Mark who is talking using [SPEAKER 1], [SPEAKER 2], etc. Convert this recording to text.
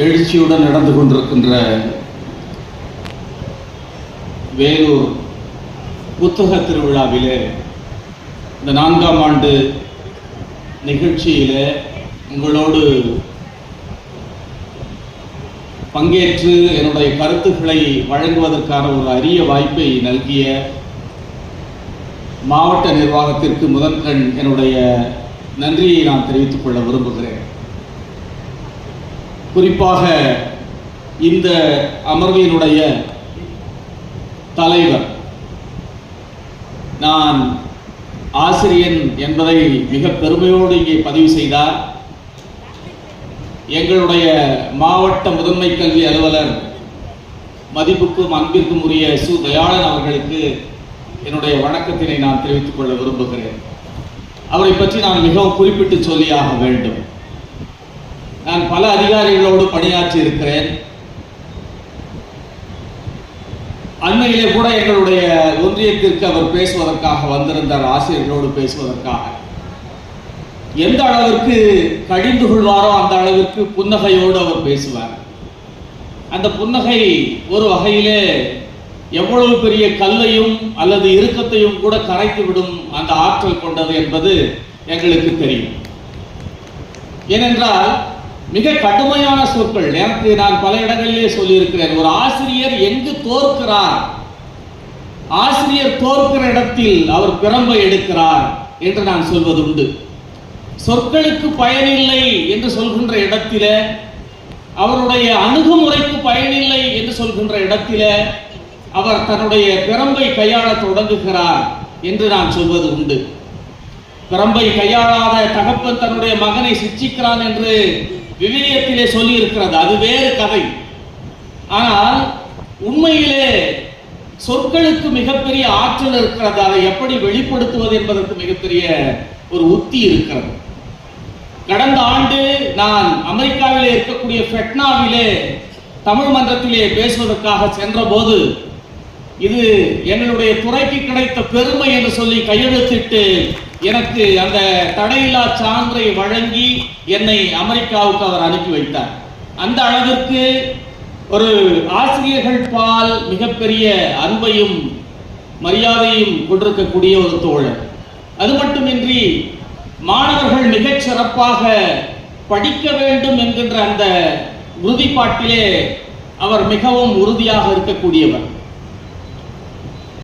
[SPEAKER 1] எழுச்சியுடன் நடந்து கொண்டிருக்கின்ற வேலூர் புத்தக திருவிழாவிலே இந்த 4ஆம் ஆண்டு நிகழ்ச்சியிலே உங்களோடு பங்கேற்று என்னுடைய கருத்துக்களை வழங்குவதற்கான ஒரு அரிய வாய்ப்பை நல்கிய மாவட்ட நிர்வாகத்திற்கு முதற்கண் என்னுடைய நன்றியை நான் தெரிவித்துக் கொள்ள விரும்புகிறேன். குறிப்பாக இந்த அமர்வினுடைய தலைவர், நான் ஆசிரியன் என்பதை மிக பெருமையோடு இங்கே பதிவு செய்தார். எங்களுடைய மாவட்ட முதன்மை கல்வி அலுவலர் மதிப்புக்கும் அன்பிற்கும் உரிய சு தயாளன் அவர்களுக்கு என்னுடைய வணக்கத்தினை நான் தெரிவித்துக் கொள்ள விரும்புகிறேன். அவரை பற்றி நான் மிகவும் குறிப்பிட்டு சொல்லியாக வேண்டும். நான் பல அதிகாரிகளோடு பணியாற்றி இருக்கிறேன். அண்மையிலே கூட எங்களுடைய ஒன்றியத்திற்கு அவர் பேசுவதற்காக வந்திருந்தார், ஆசிரியர்களோடு பேசுவதற்காக. எந்த அளவிற்கு கடிந்து கொள்வாரோ அந்த அளவிற்கு புன்னகையோடு அவர் பேசுவார். அந்த புன்னகை ஒரு வகையிலே எவ்வளவு பெரிய கல்லையும் அல்லது இறுக்கத்தையும் கூட கரைத்து விடும் அந்த ஆற்றல் கொண்டது என்பது எங்களுக்கு தெரியும். ஏனென்றால் மிக கடுமையான சொற்கள் எனக்கு நான் பல இடங்களிலே சொல்லியிருக்கிறேன். ஒரு ஆசிரியர் எங்கு தோற்கிறார், ஆசிரியர் தோற்கிற இடத்தில் அவர் பிரம்பை எடுக்கிறார் என்று நான் சொல்வது உண்டு. சொற்களுக்கு பயனில்லை என்று சொல்கின்ற இடத்திலே, அவருடைய அணுகுமுறைக்கு பயனில்லை என்று சொல்கின்ற இடத்திலே அவர் தன்னுடைய பிரம்பை கையாள தொடங்குகிறார் என்று நான் சொல்வது உண்டு. பிரம்பை கையாளாத தகப்பன் தன்னுடைய மகனை சிட்சிக்கிறான் என்று விவிலியத்திலே சொல்லி இருக்கிறது. அது வேறு கதை. ஆனால் உண்மையிலே சொற்களுக்கு மிகப்பெரிய ஆற்றல் இருக்கிறது. அதை எப்படி வெளிப்படுத்துவது என்பதற்கு மிகப்பெரிய ஒரு உத்தி இருக்கிறது. கடந்த ஆண்டு நான் அமெரிக்காவிலே இருக்கக்கூடிய ஃபெட்னாவிலே தமிழ் மன்றத்திலே பேசுவதற்காக சென்ற போது, இது எங்களுடைய துறைக்கு கிடைத்த பெருமை என்று சொல்லி கையெழுத்திட்டு எனக்கு அந்த தடையில்லா சான்றை வழங்கி என்னை அமெரிக்காவுக்கு அவர் அனுப்பி வைத்தார். அந்த அளவிற்கு ஒரு ஆசிரியர்கள் பால் மிகப்பெரிய அன்பையும் மரியாதையும் கொண்டிருக்கக்கூடிய ஒரு தோழர். அது மட்டுமின்றி மாணவர்கள் மிகச் சிறப்பாக படிக்க வேண்டும் என்கின்ற அந்த உறுதிப்பாட்டிலே அவர் மிகவும் உறுதியாக இருக்கக்கூடியவர்.